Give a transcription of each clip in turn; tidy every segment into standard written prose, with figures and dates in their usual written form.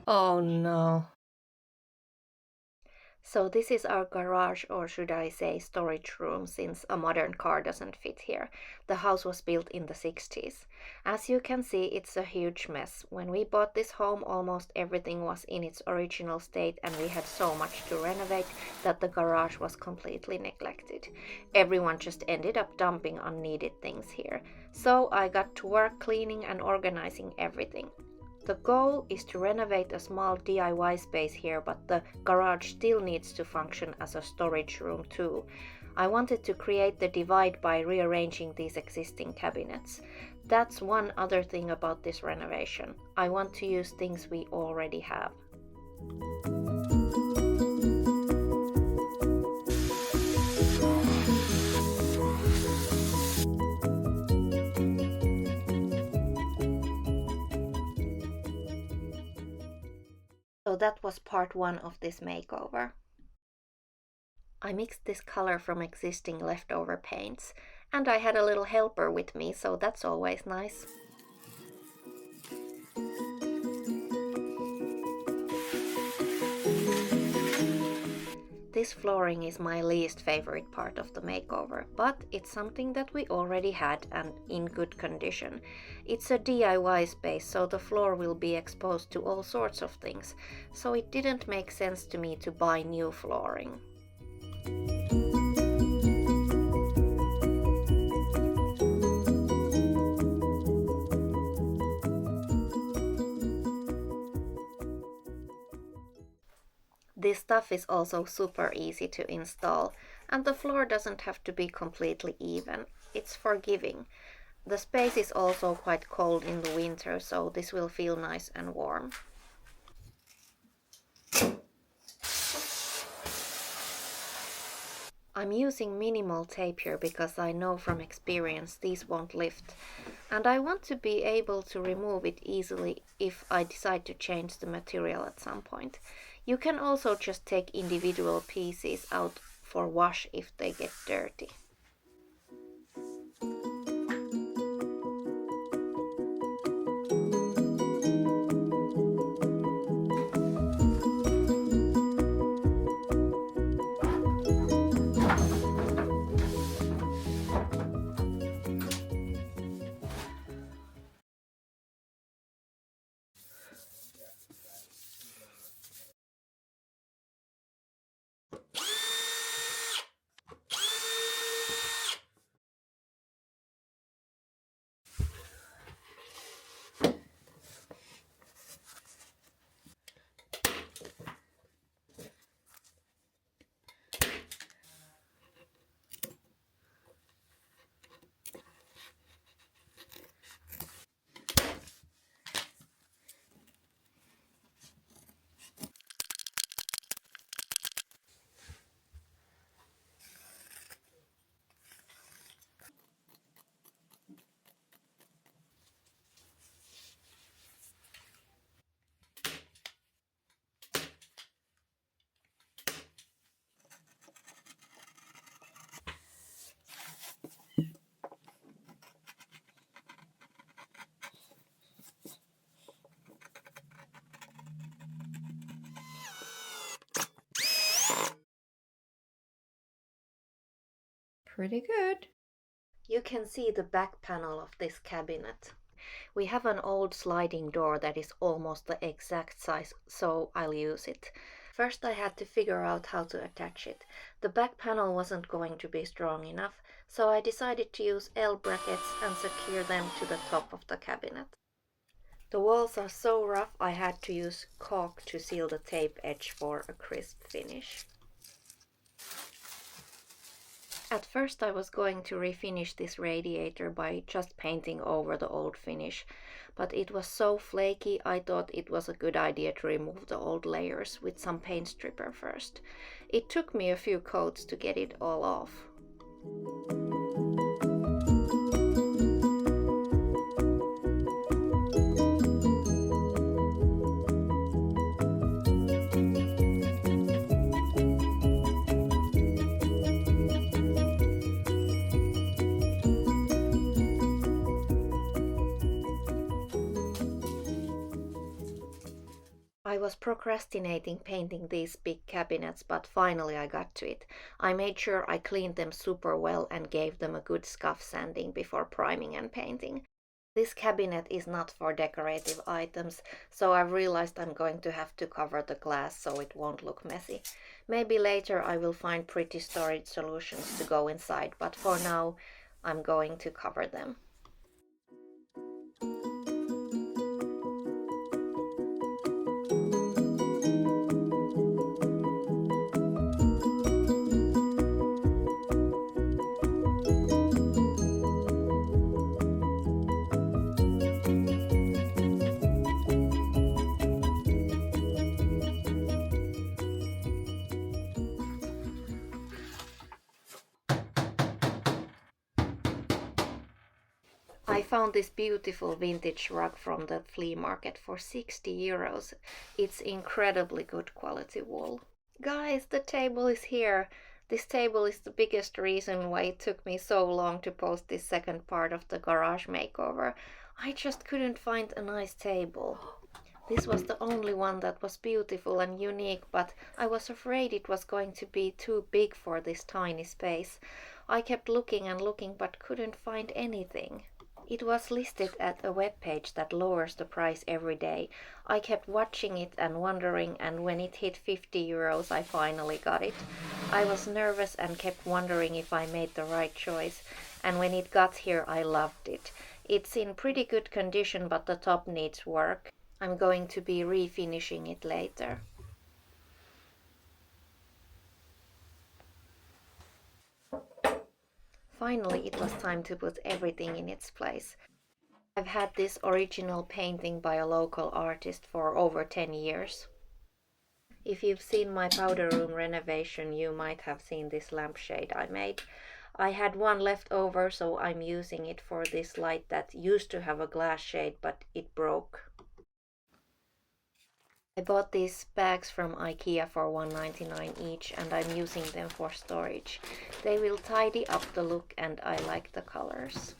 Oh no. So this is our garage, or should I say storage room, since a modern car doesn't fit here. The house was built in the 60s. As you can see, it's a huge mess. When we bought this home, almost everything was in its original state and we had so much to renovate that the garage was completely neglected. Everyone just ended up dumping unneeded things here. So I got to work cleaning and organizing everything. The goal is to renovate a small DIY space here, but the garage still needs to function as a storage room too. I wanted to create the divide by rearranging these existing cabinets. That's one other thing about this renovation. I want to use things we already have. So that was part one of this makeover. I mixed this color from existing leftover paints, and I had a little helper with me, so that's always nice. This flooring is my least favorite part of the makeover, but it's something that we already had and in good condition. It's a DIY space, so the floor will be exposed to all sorts of things, so it didn't make sense to me to buy new flooring. This stuff is also super easy to install, and the floor doesn't have to be completely even. It's forgiving. The space is also quite cold in the winter, so this will feel nice and warm. I'm using minimal tape here because I know from experience these won't lift, and I want to be able to remove it easily if I decide to change the material at some point. You can also just take individual pieces out for wash if they get dirty. Pretty good. You can see the back panel of this cabinet. We have an old sliding door that is almost the exact size, so I'll use it. First I had to figure out how to attach it. The back panel wasn't going to be strong enough, so I decided to use L brackets and secure them to the top of the cabinet. The walls are so rough I had to use caulk to seal the tape edge for a crisp finish. At first I was going to refinish this radiator by just painting over the old finish, but it was so flaky I thought it was a good idea to remove the old layers with some paint stripper first. It took me a few coats to get it all off. I was procrastinating painting these big cabinets, but finally I got to it. I made sure I cleaned them super well and gave them a good scuff sanding before priming and painting. This cabinet is not for decorative items, so I've realized I'm going to have to cover the glass so it won't look messy. Maybe later I will find pretty storage solutions to go inside, but for now I'm going to cover them. I found this beautiful vintage rug from the flea market for 60 euros. It's incredibly good quality wool. Guys, the table is here. This table is the biggest reason why it took me so long to post this second part of the garage makeover. I just couldn't find a nice table. This was the only one that was beautiful and unique, but I was afraid it was going to be too big for this tiny space. I kept looking and looking but couldn't find anything. It was listed at a web page that lowers the price every day. I kept watching it and wondering, and when it hit 50 euros, I finally got it. I was nervous and kept wondering if I made the right choice, and when it got here, I loved it. It's in pretty good condition, but the top needs work. I'm going to be refinishing it later. Finally, it was time to put everything in its place. I've had this original painting by a local artist for over 10 years. If you've seen my powder room renovation, you might have seen this lampshade I made. I had one left over, so I'm using it for this light that used to have a glass shade, but it broke. I bought these bags from IKEA for $1.99 each, and I'm using them for storage. They will tidy up the look, and I like the colors.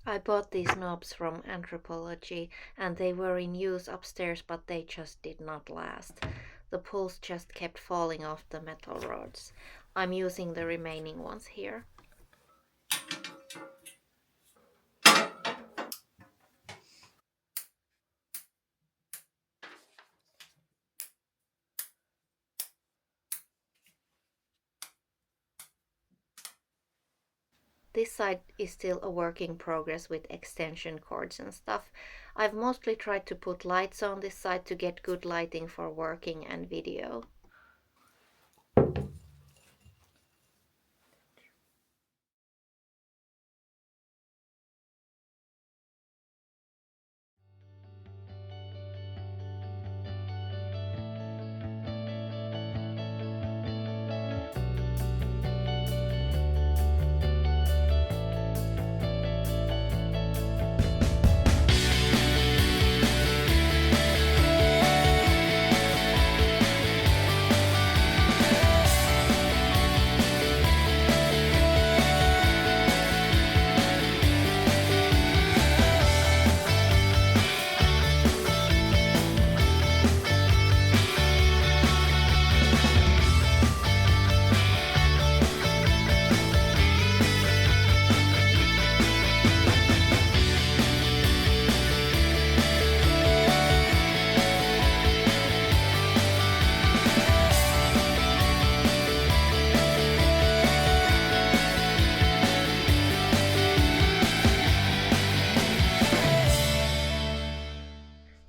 I bought these knobs from Anthropology, and they were in use upstairs, but they just did not last. The pulls just kept falling off the metal rods. I'm using the remaining ones here. This side is still a work in progress with extension cords and stuff. I've mostly tried to put lights on this side to get good lighting for working and video.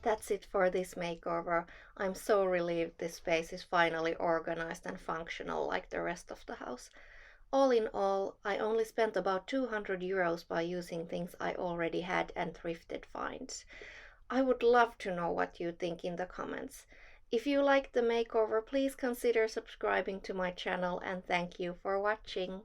That's it for this makeover. I'm so relieved this space is finally organized and functional like the rest of the house. All in all, I only spent about 200 euros by using things I already had and thrifted finds. I would love to know what you think in the comments. If you liked the makeover, please consider subscribing to my channel, and thank you for watching.